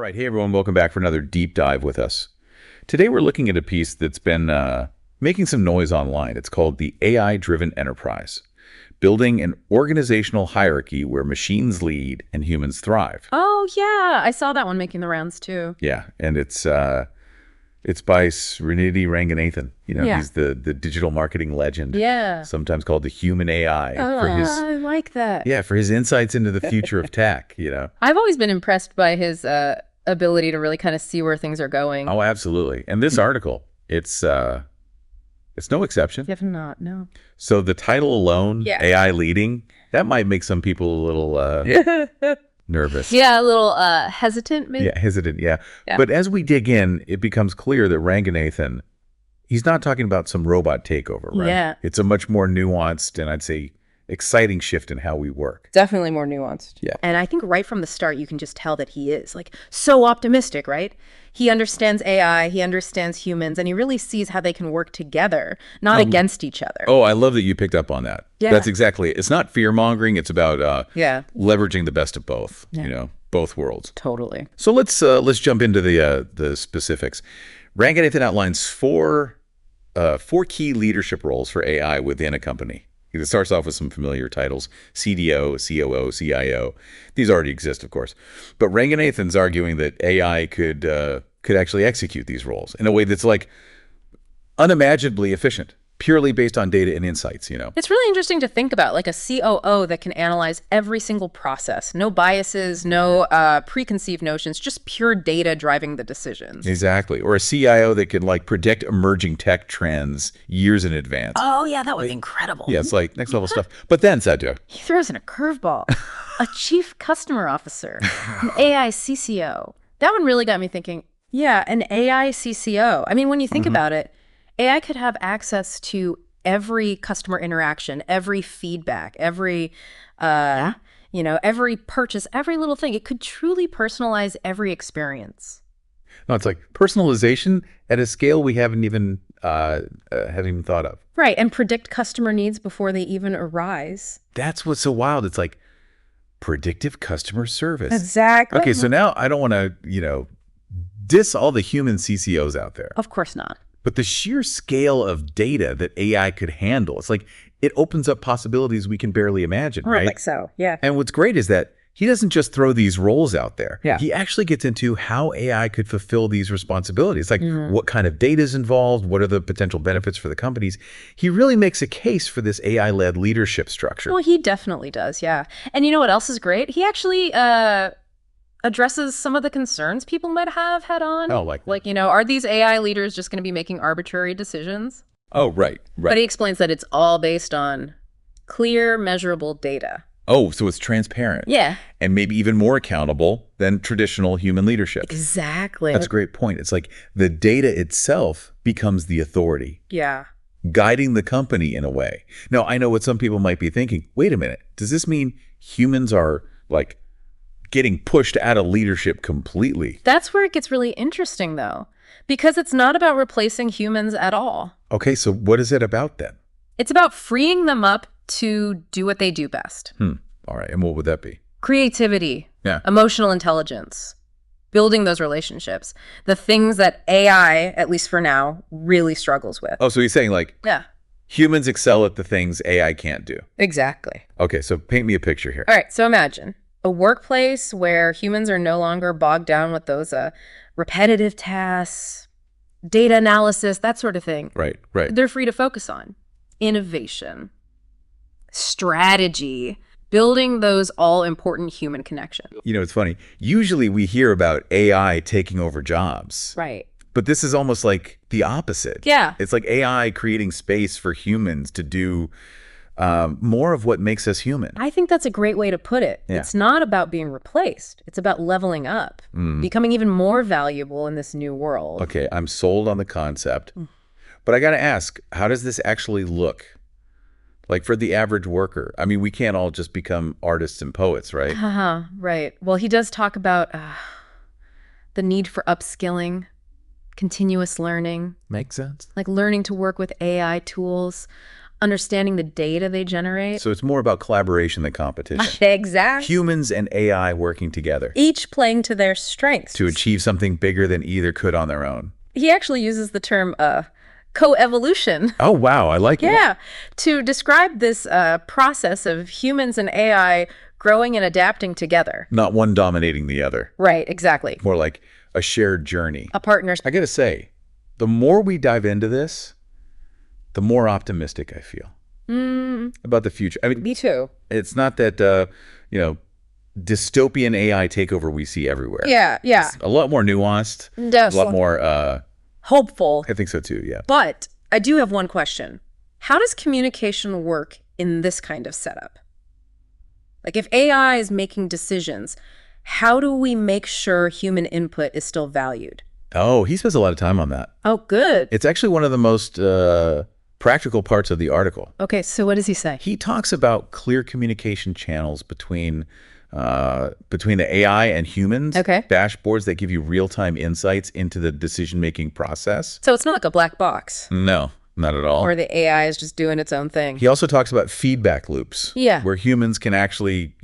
right. Hey, everyone. Welcome back for another deep dive with us. Today, we're looking at a piece that's been making some noise online. It's called The AI-Driven Enterprise, Building an Organizational Hierarchy Where Machines Lead and Humans Thrive. Oh, yeah. I saw that one making the rounds, too. Yeah, and it's by Srinidhi Ranganathan. He's the digital marketing legend. Yeah. Sometimes called the human AI. I like that. Yeah, for his insights into the future of tech, I've always been impressed by his ability to really kind of see where things are going. Oh, absolutely. And this article, it's no exception. Definitely not, no. So the title alone, AI leading, that might make some people a little nervous. Yeah, a little hesitant, maybe. Yeah, hesitant, yeah. But as we dig in, it becomes clear that Ranganathan, he's not talking about some robot takeover, right? Yeah. It's a much more nuanced and I'd say exciting shift in how we work. Definitely more nuanced. Yeah. And I think right from the start, you can just tell that he is like so optimistic, right? He understands AI, he understands humans, and he really sees how they can work together, not against each other. Oh, I love that you picked up on that. Yeah. That's exactly it. It's not fear-mongering. It's about leveraging the best of both, both worlds. Totally. So let's jump into the specifics. Ranganathan outlines four key leadership roles for AI within a company. It starts off with some familiar titles: CDO, COO, CIO. These already exist, of course. But Ranganathan's arguing that AI could actually execute these roles in a way that's like unimaginably efficient, purely based on data and insights, It's really interesting to think about, like a COO that can analyze every single process. No biases, no preconceived notions, just pure data driving the decisions. Exactly. Or a CIO that can like predict emerging tech trends years in advance. Oh, yeah, that would be incredible. Yeah, it's like next level stuff. But then, Satya, He throws in a curveball. A chief customer officer, an AI CCO. That one really got me thinking, yeah, an AI CCO. I mean, when you think about it, AI could have access to every customer interaction, every feedback, every every purchase, every little thing. It could truly personalize every experience. no, it's like personalization at a scale we haven't even thought of. Right, and predict customer needs before they even arise. That's what's so wild. It's like predictive customer service. Exactly. Okay, so now I don't want to, diss all the human CCOs out there. Of course not. But the sheer scale of data that AI could handle, it's like it opens up possibilities we can barely imagine, right? Like so, yeah. And what's great is that he doesn't just throw these roles out there. Yeah. He actually gets into how AI could fulfill these responsibilities. Like what kind of data is involved? What are the potential benefits for the companies? He really makes a case for this AI-led leadership structure. Well, he definitely does, yeah. And you know what else is great? He actually addresses some of the concerns people might have head on. Oh, like, are these AI leaders just going to be making arbitrary decisions? Oh, right. But he explains that it's all based on clear, measurable data. Oh, so it's transparent. Yeah. And maybe even more accountable than traditional human leadership. Exactly. That's a great point. It's like the data itself becomes the authority. Yeah. Guiding the company in a way. Now, I know what some people might be thinking. Wait a minute. Does this mean humans are like getting pushed out of leadership completely? That's where it gets really interesting, though, because it's not about replacing humans at all. Okay, so what is it about then? It's about freeing them up to do what they do best. All right, and what would that be? Creativity, Yeah. emotional intelligence, building those relationships, the things that AI, at least for now, really struggles with. Oh, so he's saying like humans excel at the things AI can't do. Exactly. Okay, so paint me a picture here. All right, so imagine a workplace where humans are no longer bogged down with those repetitive tasks, data analysis, that sort of thing. Right. They're free to focus on innovation, strategy, building those all-important human connections. It's funny. Usually we hear about AI taking over jobs. Right. But this is almost like the opposite. Yeah. It's like AI creating space for humans to do more of what makes us human. I think that's a great way to put it. Yeah. It's not about being replaced. It's about leveling up, becoming even more valuable in this new world. Okay, I'm sold on the concept. But I got to ask, how does this actually look? Like for the average worker? I mean, we can't all just become artists and poets, right? Right. Well, he does talk about the need for upskilling, continuous learning. Makes sense. Like learning to work with AI tools, understanding the data they generate. So it's more about collaboration than competition. Exactly. Humans and AI working together Each playing to their strengths. to achieve something bigger than either could on their own. He actually uses the term coevolution. Oh, wow. I like it. Yeah, to describe this process of humans and AI growing and adapting together. Not one dominating the other. Right, exactly. More like a shared journey. A partnership. I got to say, the more we dive into this, the more optimistic I feel about the future. I mean, Me too. it's not that, dystopian AI takeover we see everywhere. Yeah. It's a lot more nuanced. A lot more, Hopeful. I think so too, yeah. But I do have one question. How does communication work in this kind of setup? Like if AI is making decisions, how do we make sure human input is still valued? Oh, he spends a lot of time on that. Oh, good. It's actually one of the most practical parts of the article. Okay, so what does he say? He talks about clear communication channels between the AI and humans. Okay. Dashboards that give you real-time insights into the decision-making process. So it's not like a black box, No, not at all. or the AI is just doing its own thing. He also talks about feedback loops. Yeah. Where humans can actually,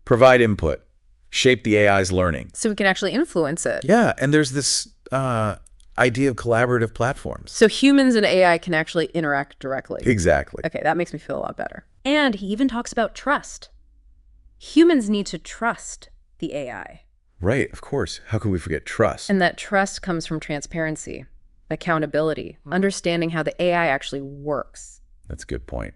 provide input, shape the AI's learning. So we can actually influence it. Yeah, and there's this idea of collaborative platforms. So humans and AI can actually interact directly. Exactly. Okay, that makes me feel a lot better. And he even talks about trust. Humans need to trust the AI. Right, of course. How could we forget trust? And that trust comes from transparency, accountability, understanding how the AI actually works. That's a good point.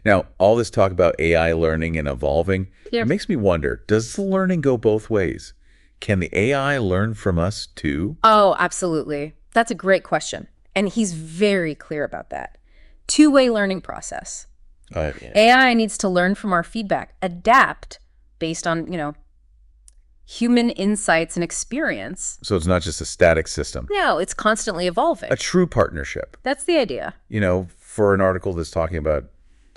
Now, all this talk about AI learning and evolving, Yeah. it makes me wonder, does the learning go both ways? Can the AI learn from us too? Oh, absolutely. That's a great question. And he's very clear about that. Two-way learning process. Yeah. AI needs to learn from our feedback, adapt based on, human insights and experience. So it's not just a static system. No, it's constantly evolving. A true partnership, That's the idea. for an article that's talking about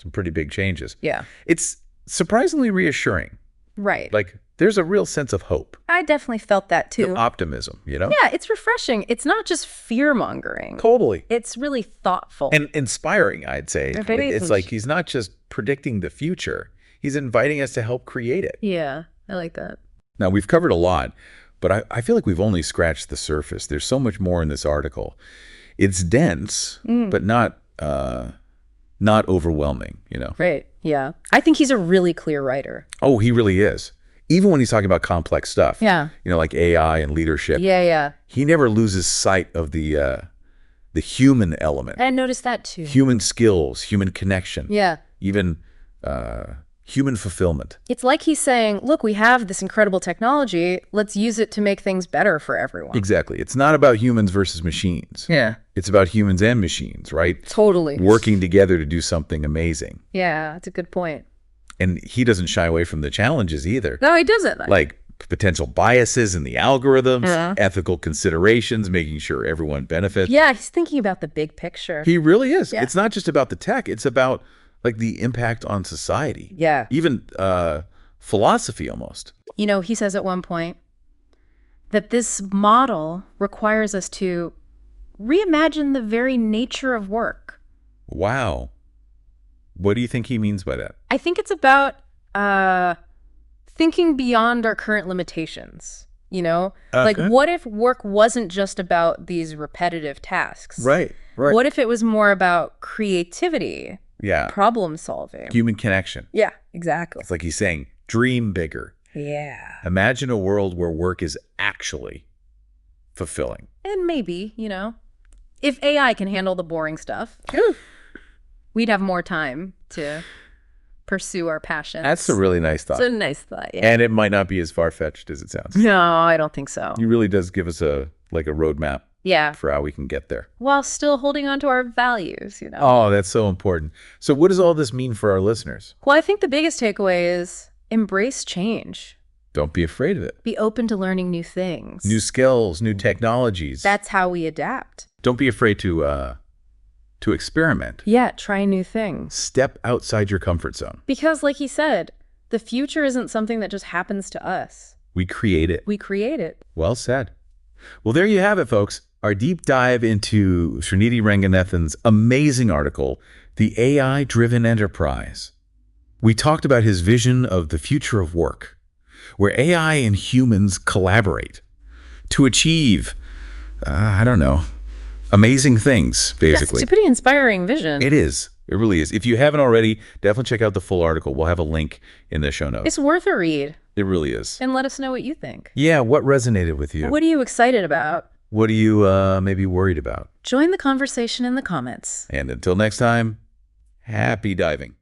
some pretty big changes. Yeah. It's surprisingly reassuring. Right. Like, there's a real sense of hope, I definitely felt that too. optimism, Yeah, it's refreshing. It's not just fear-mongering. Totally. It's really thoughtful. And inspiring, I'd say. Yeah, very It's like he's not just predicting the future. He's inviting us to help create it. Yeah, I like that. Now, we've covered a lot, but I feel like we've only scratched the surface. There's so much more in this article. It's dense, but not overwhelming, Right, yeah. I think he's a really clear writer. Oh, he really is. Even when he's talking about complex stuff, Yeah. Like AI and leadership, Yeah. he never loses sight of the human element, I noticed that too. human skills, human connection, Yeah. even human fulfillment. It's like he's saying, look, we have this incredible technology. Let's use it to make things better for everyone. Exactly. It's not about humans versus machines. Yeah. It's about humans and machines, right? Totally. Working together to do something amazing. Yeah, that's a good point. And he doesn't shy away from the challenges either. No, he doesn't. Like potential biases in the algorithms, ethical considerations, making sure everyone benefits. Yeah, he's thinking about the big picture. He really is. Yeah. It's not just about the tech. It's about like the impact on society. Yeah. Even philosophy almost. He says at one point that this model requires us to reimagine the very nature of work. Wow. What do you think he means by that? I think it's about thinking beyond our current limitations. Like Okay. what if work wasn't just about these repetitive tasks? Right. What if it was more about creativity, Yeah. problem solving? Human connection. Yeah, exactly. It's like he's saying, dream bigger. Yeah. Imagine a world where work is actually fulfilling. And maybe, if AI can handle the boring stuff, we'd have more time to pursue our passions. That's a really nice thought. It's a nice thought, yeah. And it might not be as far-fetched as it sounds. No, I don't think so. He really does give us a roadmap Yeah. for how we can get there. While still holding on to our values, Oh, that's so important. So what does all this mean for our listeners? Well, I think the biggest takeaway is embrace change. Don't be afraid of it. Be open to learning new things. New skills, new technologies. That's how we adapt. Don't be afraid to experiment. Yeah, try new things. Step outside your comfort zone. Because like he said, the future isn't something that just happens to us. We create it. We create it. Well said. Well, there you have it, folks. our deep dive into Srinidhi Ranganathan's amazing article, The AI-Driven Enterprise. We talked about his vision of the future of work, where AI and humans collaborate to achieve, amazing things, basically. It's a pretty inspiring vision. It is. It really is. If you haven't already, definitely check out the full article. We'll have a link in the show notes. It's worth a read. It really is. And let us know what you think. Yeah, what resonated with you? What are you excited about? What are you maybe worried about? Join the conversation in the comments. And until next time, happy diving.